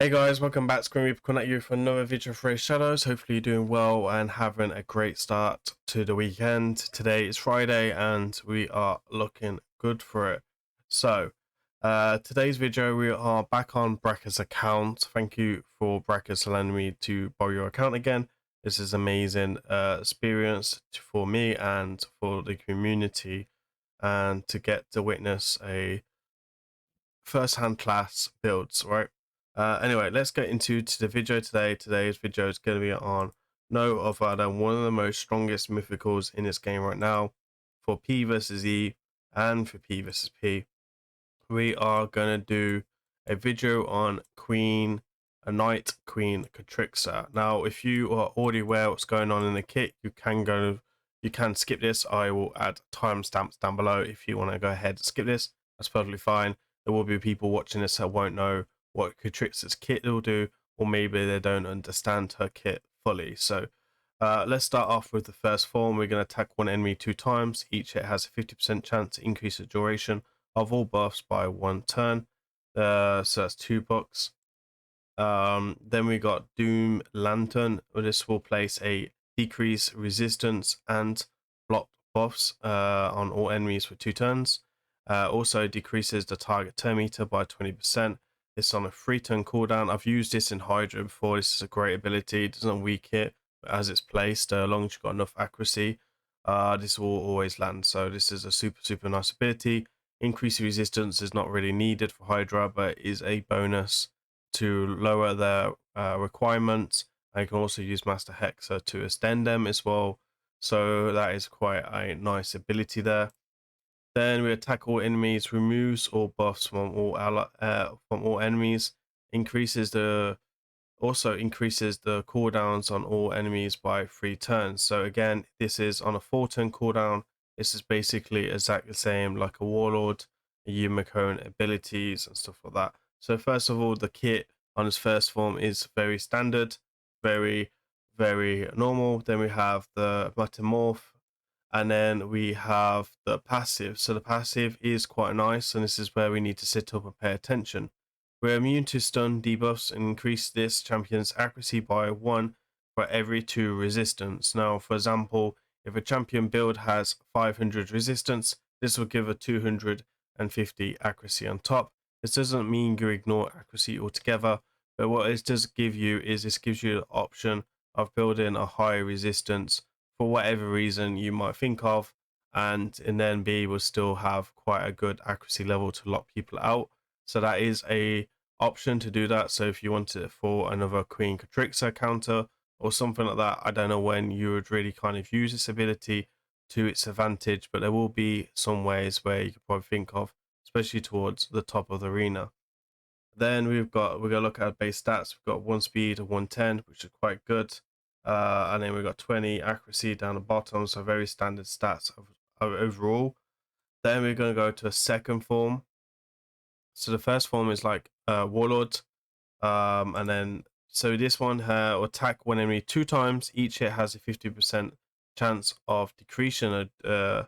Hey guys, welcome back to Grim Reaper coming at you for another video for Shadows. Hopefully you're doing well and having a great start to the weekend. Today is Friday and we are looking good for it. So, today's video we are back on Brecca's account. Thank you for Brecca's allowing me to borrow your account again. This is amazing experience for me and for the community, and to get to witness a first-hand class builds, right? Anyway, let's get into the video today. Today's video is going to be on no other than one of the most strongest mythicals in this game right now for P versus E and for P versus P. We are going to do a video on a Knight Queen KRIXIA. Now, if you are already aware what's going on in the kit, you can skip this. I will add timestamps down below if you want to go ahead and skip this. That's perfectly fine. There will be people watching this that won't know what KRIXIA's kit will do, or maybe they don't understand her kit fully. So let's start off with the first form. We're going to attack one enemy 2 times. Each hit has a 50% chance to increase the duration of all buffs by 1 turn. So that's 2 bucks. Then we got Doom Lantern. This will place a decrease resistance and block buffs on all enemies for 2 turns. Also decreases the target turn meter by 20%. It's on a 3-turn cooldown. I've used this in Hydra before. This is a great ability. It doesn't weak it, but as it's placed, as long as you've got enough accuracy, this will always land. So this is a super nice ability. Increased resistance is not really needed for Hydra, but is a bonus to lower their requirements. I can also use Master Hexer to extend them as well. So that is quite a nice ability there. Then we attack all enemies, removes all buffs from all enemies, also increases the cooldowns on all enemies by 3 turns. So again, this is on a 4-turn cooldown. This is basically exactly the same like a Warlord, a Yumiko abilities and stuff like that. So first of all, the kit on its first form is very standard, very normal. Then we have the Metamorph, and then we have the passive. So the passive is quite nice, and this is where we need to sit up and pay attention. We're immune to stun debuffs and increase this champion's accuracy by 1 for every 2 resistance. Now, for example, if a champion build has 500 resistance, this will give a 250 accuracy on top. This doesn't mean you ignore accuracy altogether, but what it does give you is this gives you the option of building a higher resistance for whatever reason you might think of, and then be able to still have quite a good accuracy level to lock people out. So that is a option to do that. So if you want it for another Queen KRIXIA counter or something like that, I don't know when you would really kind of use this ability to its advantage, but there will be some ways where you could probably think of, especially towards the top of the arena. Then we're gonna look at base stats. We've got 1 speed of 110, which is quite good. And then we've got 20 accuracy down the bottom, so very standard stats of overall. Then we're gonna go to a second form. So the first form is like Warlord, and then so this one will attack one enemy 2 times. Each hit has a 50% chance of decreasing the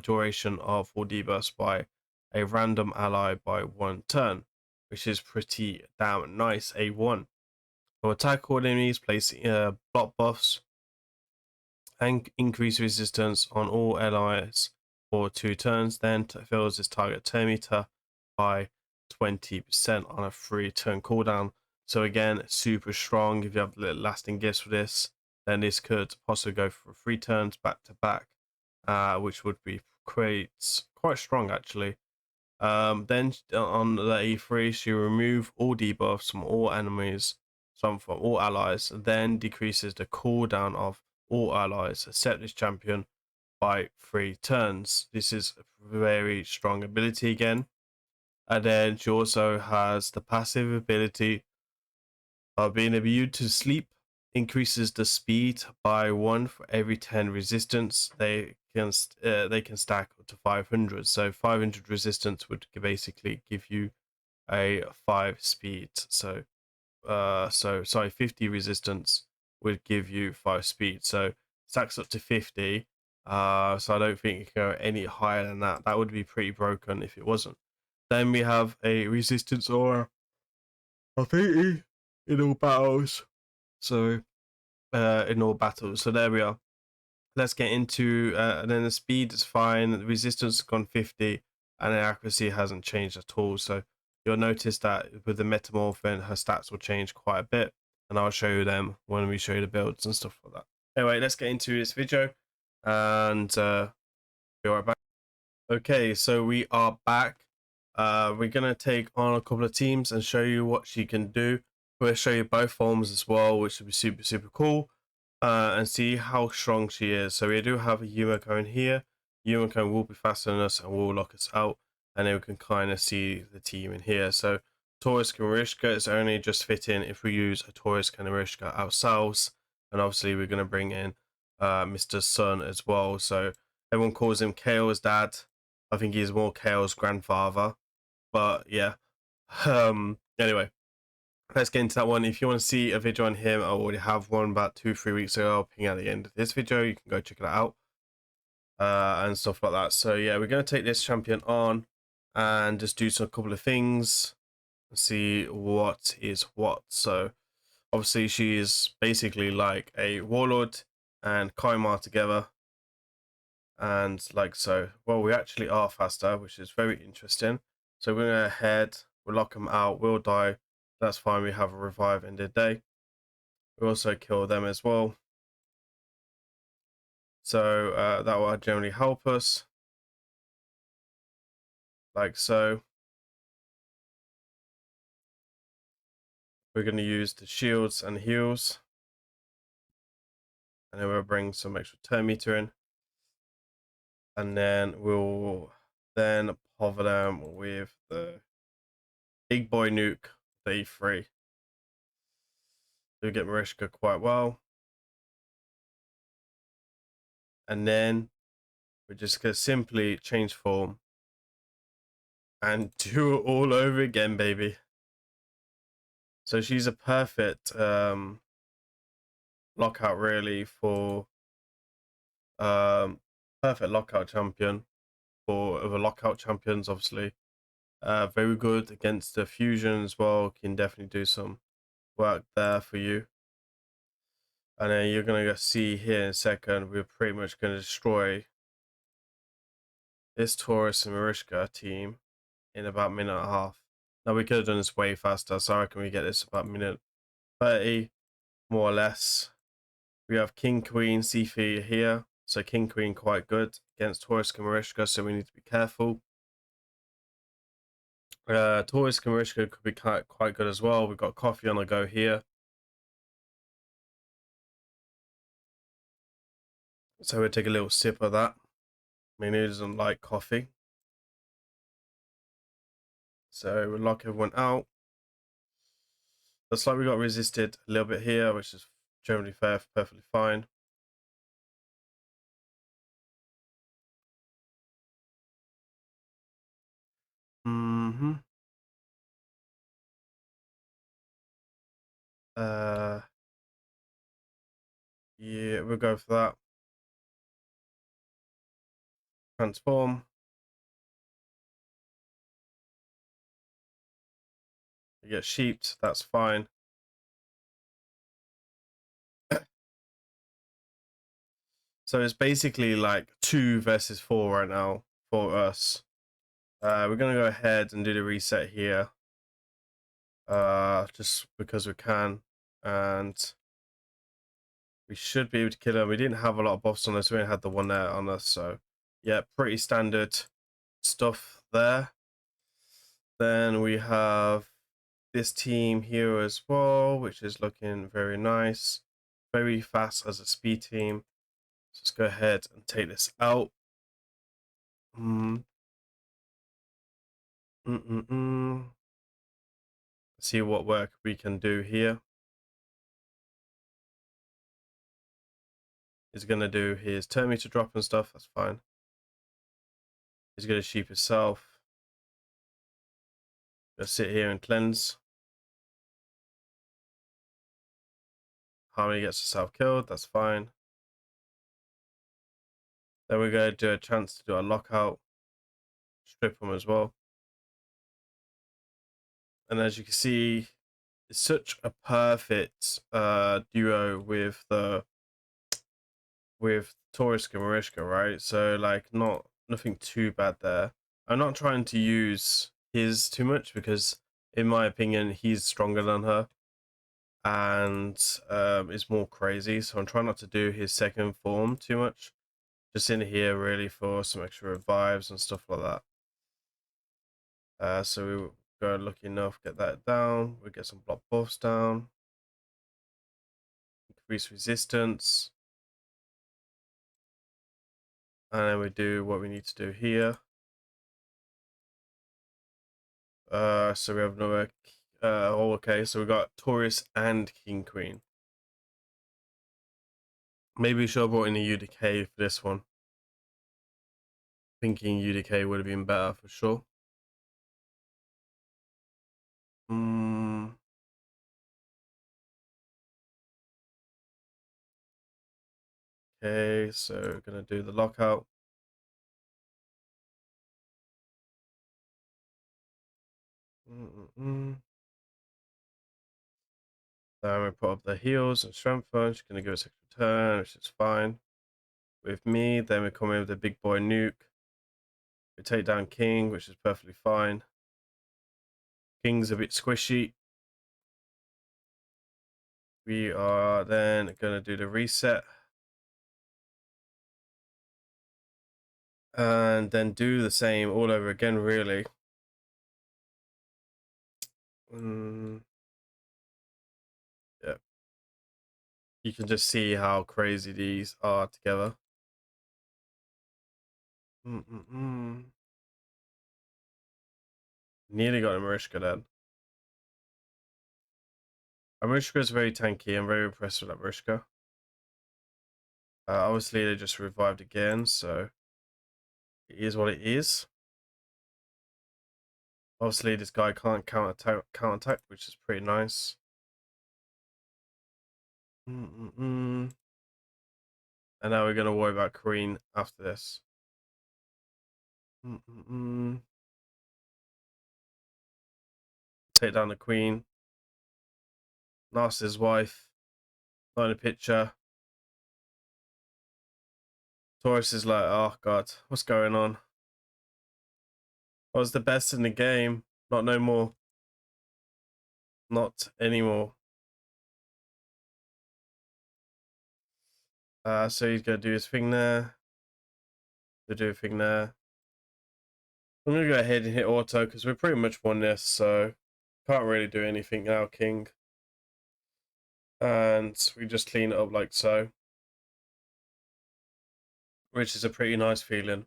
duration of all debuffs by a random ally by 1 turn, which is pretty damn nice. A1 will attack all enemies, place block buffs, and increase resistance on all allies for 2 turns. Then fills its target turn meter by 20% on a 3-turn cooldown. So again, super strong. If you have the lasting gifts for this, then this could possibly go for 3 turns back to back, which would be quite strong actually. Then on the E3, she remove all debuffs from all enemies, from all allies, then decreases the cooldown of all allies except this champion by 3 turns. This is a very strong ability again. And then she also has the passive ability of being immune to sleep, increases the speed by 1 for every 10 resistance. They can stack up to 500. So 500 resistance would basically give you a 5 speed. So 50 resistance would give you 5 speed. So stacks up to 50. So I don't think you can go any higher than that. That would be pretty broken if it wasn't. Then we have a resistance aura. I think in all battles. So in all battles. So there we are. Let's get into and then the speed is fine, the resistance has gone 50, and the accuracy hasn't changed at all. So you'll notice that with the metamorphin, her stats will change quite a bit, and I'll show you them when we show you the builds and stuff like that. Anyway, let's get into this video, and be right back. Okay, so we are back. We're gonna take on a couple of teams and show you what she can do. We'll show you both forms as well, which would be super cool. And see how strong she is. So we do have a Yumiko in here. Yumiko will be faster than us and will lock us out, and then we can kind of see the team in here. So Taurus Kanarishka is only just fitting if we use a Taurus Kanarishka ourselves, and obviously we're going to bring in Mr. Sun as well. So everyone calls him Kale's dad. I think he's more Kale's grandfather, but yeah. Anyway, let's get into that one. If you want to see a video on him, I already have one about 2-3 weeks ago. I'll ping at the end of this video. You can go check it out and stuff like that. So yeah, we're going to take this champion on and just do some couple of things and see what is what. So obviously she is basically like a warlord and Kaimar together, and like so. Well, we actually are faster, which is very interesting. So we're going to head, we'll lock them out, we'll die. That's fine. We have a revive in the day. We also kill them as well. So that will generally help us. Like so. We're going to use the shields and heals. And then we'll bring some extra turn meter in. And then we'll then hover them with the big boy nuke, the E3. We get Marishka quite well. And then we're just going to simply change form and do it all over again, baby. So she's a perfect lockout really for perfect lockout champion for other lockout champions, obviously. Very good against the fusion as well. Can definitely do some work there for you. And then you're gonna see here in a second, we're pretty much gonna destroy this Taurus and Marishka team in about a minute and a half. Now we could have done this way faster, so I reckon we get this about a minute 30, more or less. We have King Queen C3 here. So King Queen quite good against Taurus and Marishka, so we need to be careful. Taurus and Marishka could be quite good as well. We've got coffee on the go here. So we'll take a little sip of that. I mean, who doesn't like coffee? So we'll lock everyone out. Looks like we got resisted a little bit here, which is generally fair, perfectly fine. Yeah, we'll go for that. Transform. You get sheeped, that's fine. So it's basically like 2 versus 4 right now for us. We're gonna go ahead and do the reset here. Just because we can, and we should be able to kill him. We didn't have a lot of buffs on us, we only had the one there on us, so yeah, pretty standard stuff there. Then we have this team here as well, which is looking very nice, very fast as a speed team. So let's go ahead and take this out. See what work we can do here. He's gonna do his turn meter drop and stuff, that's fine. He's gonna sheep himself. Just sit here and cleanse. Harmony gets herself killed, that's fine. Then we're gonna do a chance to do a lockout. Strip him as well. And as you can see, it's such a perfect duo with Torisk and Marishka, right? So like nothing too bad there. I'm not trying to use his too much because in my opinion he's stronger than her and is more crazy, so I'm trying not to do his second form too much. Just in here really for some extra revives and stuff like that. So we go lucky enough, get that down. We get some block buffs down. Increase resistance. And then we do what we need to do here. So we have another. Oh, okay. So we got Taurus and King Queen. Maybe we should have brought in a UDK for this one. Thinking UDK would have been better for sure. Okay, so we're gonna do the lockout. Then we put up the heals and strength punch. She's gonna give us extra turn, which is fine with me. Then we come in with the big boy nuke. We take down King, which is perfectly fine. King's a bit squishy. We are then gonna do the reset. And then do the same all over again, really. Yeah. You can just see how crazy these are together. Nearly got a Marishka then. Marishka is very tanky. I'm very impressed with that Marishka. Obviously, they just revived again, so it is what it is. Obviously, this guy can't counter attack, which is pretty nice. And now we're gonna worry about Queen after this. Take down the Queen. Narcis's wife. Not in the picture. Taurus is like, oh god, what's going on? I was the best in the game. Not no more. Not anymore. So he's gonna do his thing there. To do a thing there. I'm gonna go ahead and hit auto because we're pretty much won this, so can't really do anything now, King. And we just clean it up like so, which is a pretty nice feeling.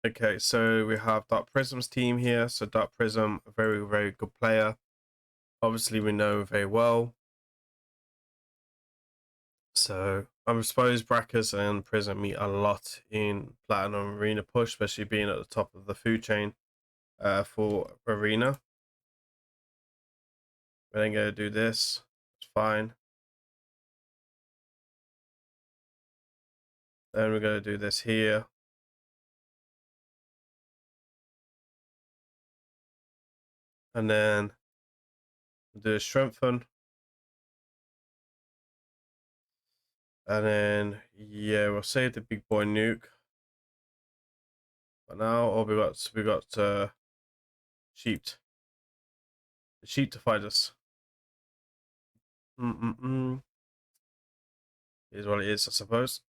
Okay, so we have Dark Prism's team here. So Dark Prism, a very, very good player. Obviously, we know very well. So I suppose Brackers and Prism meet a lot in Platinum Arena push, especially being at the top of the food chain for Arena. We're then going to do this. It's fine. Then we're going to do this here. And then do a strengthen. And then, yeah, we'll save the big boy nuke. But now, oh, we got sheep. The sheep to fight us. Is what it is, I suppose.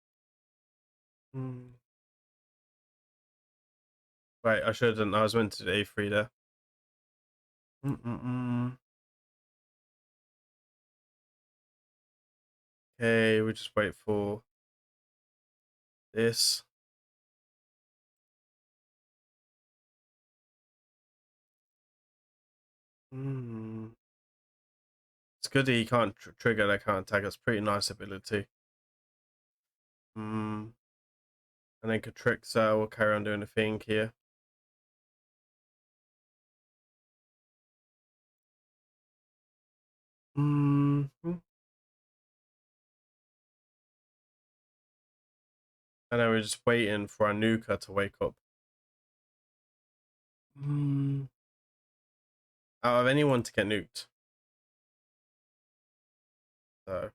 Right, I should have done. I was meant to do A3 there. Okay, we just wait for this. It's good that he can't trigger that counter attack. That's pretty nice ability. And then KRIXIA will carry on doing the thing here. And then we're just waiting for our nuker to wake up. Out of anyone to get nuked. So.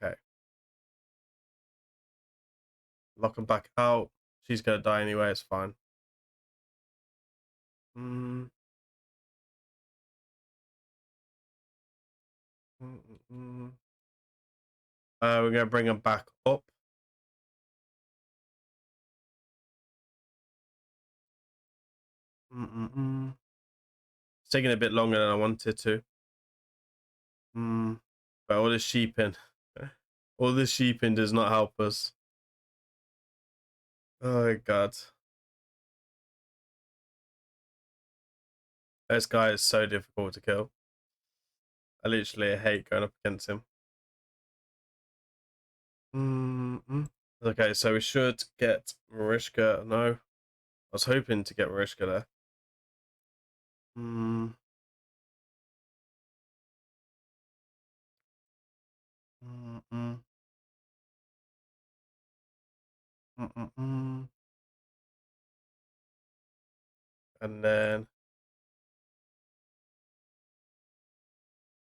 Okay. Lock him back out. She's gonna die anyway, it's fine. We're gonna bring him back up. It's taking a bit longer than I wanted to. But all this sheeping. All this sheeping does not help us. Oh my god. This guy is so difficult to kill. I literally hate going up against him. Okay, so we should get Marishka. No. I was hoping to get Marishka there. And then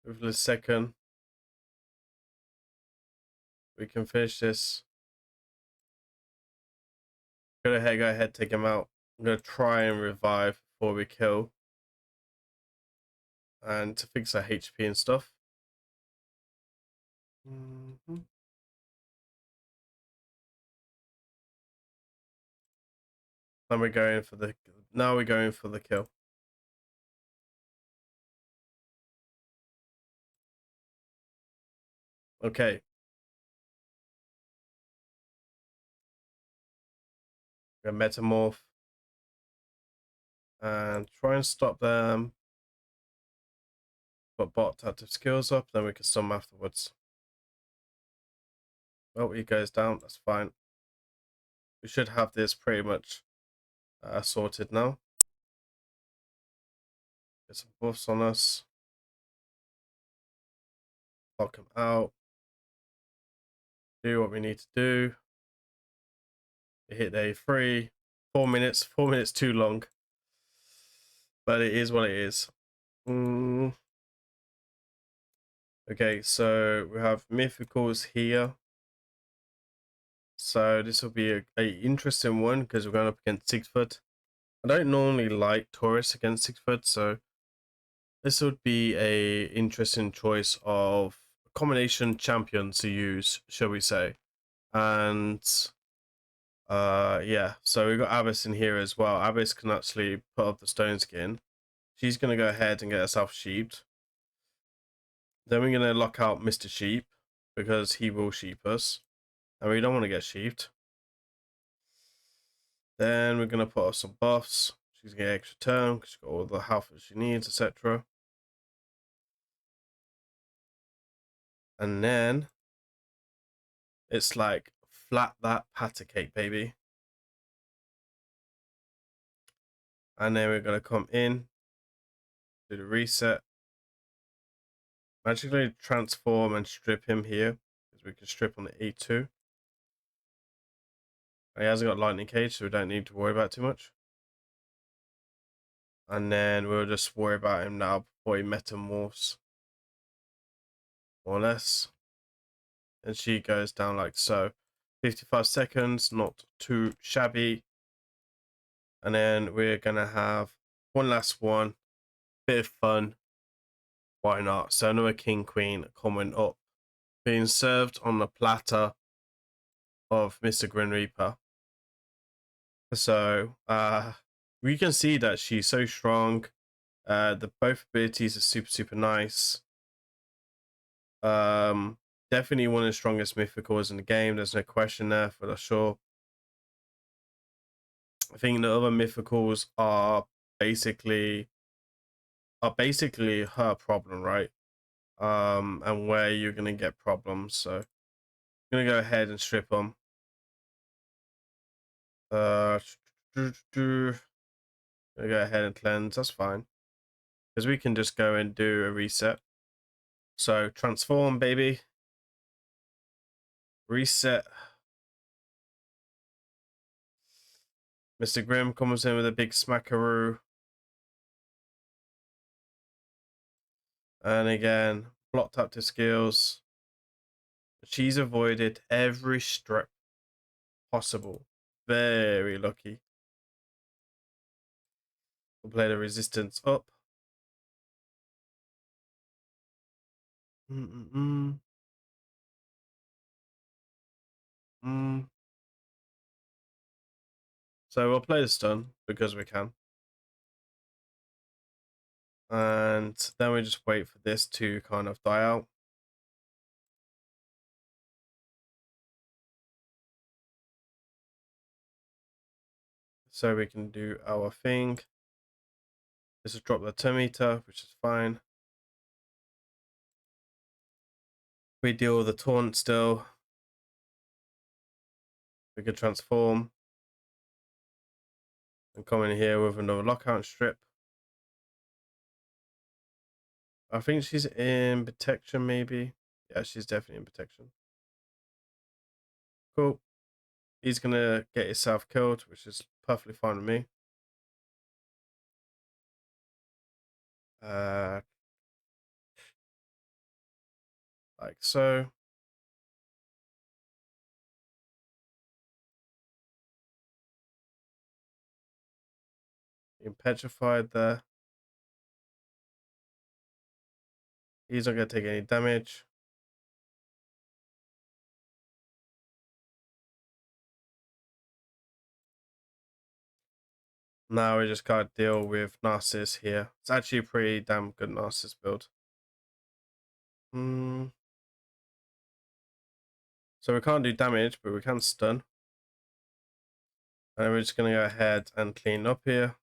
with the second, we can finish this. Go ahead, take him out. I'm gonna try and revive before we kill, and to fix our HP and stuff. And we're going for the. Now we're going for the kill. Okay. We're gonna metamorph and try and stop them. Put bot active skills up, then we can stun afterwards. Oh, he goes down. That's fine. We should have this pretty much sorted now. Get some buffs on us. Lock him out. Do what we need to do. We hit day 3. 4 minutes. 4 minutes too long. But it is what it is. Okay, so we have mythicals here. So this will be a interesting one because we're going up against 6-foot. I don't normally like Taurus against 6-foot, so this would be a interesting choice of combination champion to use, shall we say. And yeah, so we've got Abyss in here as well. Abyss can actually put up the stone skin. She's going to go ahead and get herself sheeped. Then we're going to lock out Mr. Sheep because he will sheep us. And we don't want to get sheeped. Then we're going to put up some buffs. She's going to get extra turn because she's got all the health that she needs, etc. And then it's like flat that patter cake, baby. And then we're going to come in, do the reset, magically transform and strip him here because we can strip on the E2. He hasn't got lightning cage, so we don't need to worry about too much. And then we'll just worry about him now before he metamorphs, more or less. And she goes down like so. 55 seconds, not too shabby. And then we're gonna have one last one, bit of fun. Why not? So another king queen coming up, being served on the platter of Mr. Grimreaper. So we can see that she's so strong. The both abilities are super nice. Definitely one of the strongest mythicals in the game. There's no question there for sure. I think the other mythicals are basically her problem, right? And where you're gonna get problems. So I'm gonna go ahead and strip them. Gonna go ahead and cleanse. That's fine because we can just go and do a reset. So transform, baby. Reset. Mr. Grimm comes in with a big smackaroo. And again, blocked up to skills. She's avoided every strip possible. Very lucky. We'll play the resistance up. So we'll play the stun because we can. And then we just wait for this to kind of die out. So we can do our thing. This is drop the meter, which is fine. We deal with the taunt still. We can transform and come in here with another lockout strip. I think she's in protection, maybe. Yeah, she's definitely in protection. Cool. He's gonna get himself killed, which is perfectly fine with me. Like so. Being petrified there. He's not gonna take any damage. Now we just gotta deal with Narcissus here. It's actually a pretty damn good Narcissus build. So we can't do damage, but we can stun. And we're just gonna go ahead and clean up here.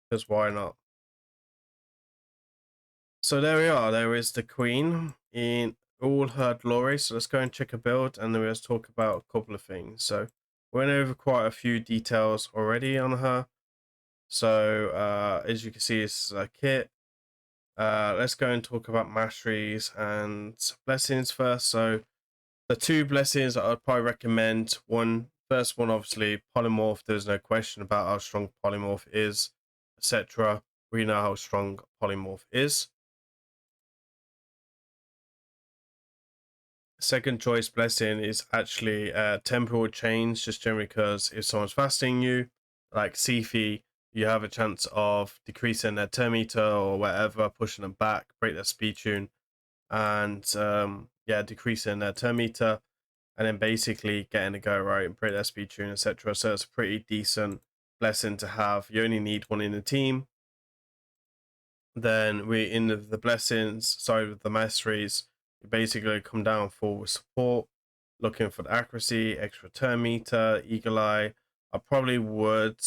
Because why not? So there we are. There is the Queen in all her glory. So let's go and check a build, and then we'll talk about a couple of things. So we went over quite a few details already on her. So as you can see, this is a kit. Let's go and talk about masteries and blessings first. So the two blessings that I'd probably recommend, first one, obviously polymorph. There's no question about how strong polymorph is, etc. We know how strong polymorph is. Second choice blessing is actually temporal change, just generally because if someone's fasting you, like Sifi, you have a chance of decreasing their turn meter or whatever, pushing them back, break their speed tune, and yeah, decreasing their turn meter, and then basically getting to go right and break their speed tune, etc. So it's a pretty decent blessing to have. You only need one in the team. Then we in the blessings side with the masteries, you basically come down for support, looking for the accuracy, extra turn meter, eagle eye. I probably would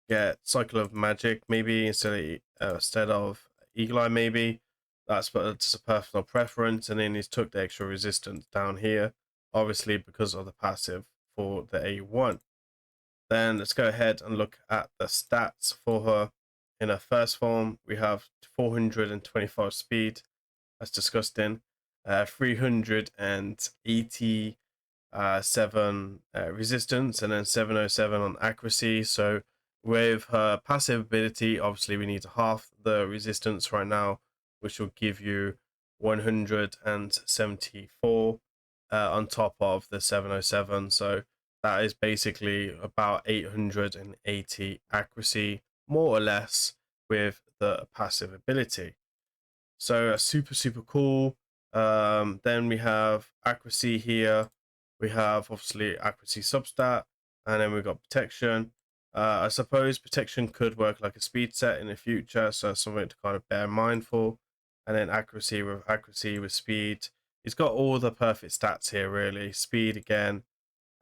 get cycle of magic maybe instead of eagle eye maybe. That's just a personal preference. And then he's took the extra resistance down here, obviously because of the passive for the A1. Then let's go ahead and look at the stats for her. In her first form, we have 425 speed, that's disgusting, 387 resistance, and then 707 on accuracy. So with her passive ability, obviously we need to half the resistance right now, which will give you 174 on top of the 707. So that is basically about 880 accuracy, more or less, with the passive ability. So super cool. Then we have accuracy here. We have obviously accuracy substat, and then we've got protection. I suppose protection could work like a speed set in the future, so something to kind of bear in mind for. And then accuracy with speed. It's got all the perfect stats here, really. Speed again,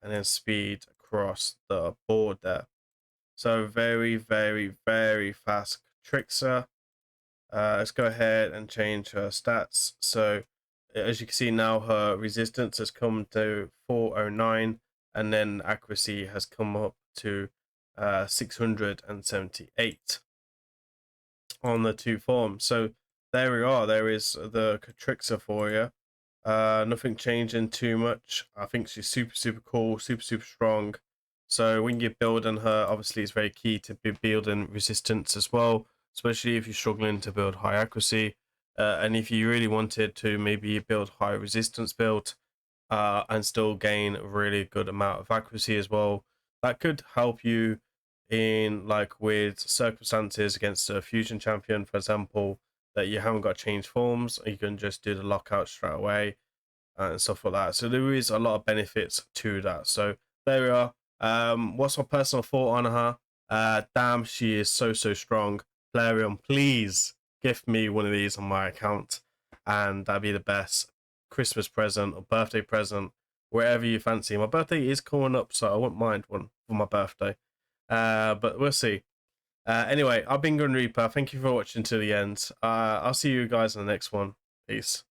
and then speed across the board there. So very fast KRIXIA. Let's go ahead and change her stats. So as you can see now, her resistance has come to 409, and then accuracy has come up to 678 on the two forms. So there we are. There is the KRIXIA for you. Nothing changing too much. I think she's super cool, super strong. So when you're building her, obviously it's very key to be building resistance as well, especially if you're struggling to build high accuracy. And if you really wanted to maybe build high resistance build, and still gain a really good amount of accuracy as well, that could help you in like with circumstances against a fusion champion, for example, that you haven't got to change forms, you can just do the lockout straight away and stuff like that. So there is a lot of benefits to that. So there we are. What's my personal thought on her? Damn, she is so strong. Plarium, please gift me one of these on my account, and that'd be the best Christmas present or birthday present, wherever you fancy. My birthday is coming up, so I wouldn't mind one for my birthday. But we'll see. Anyway, I've been Grim Reaper. Thank you for watching to the end. I'll see you guys in the next one. Peace.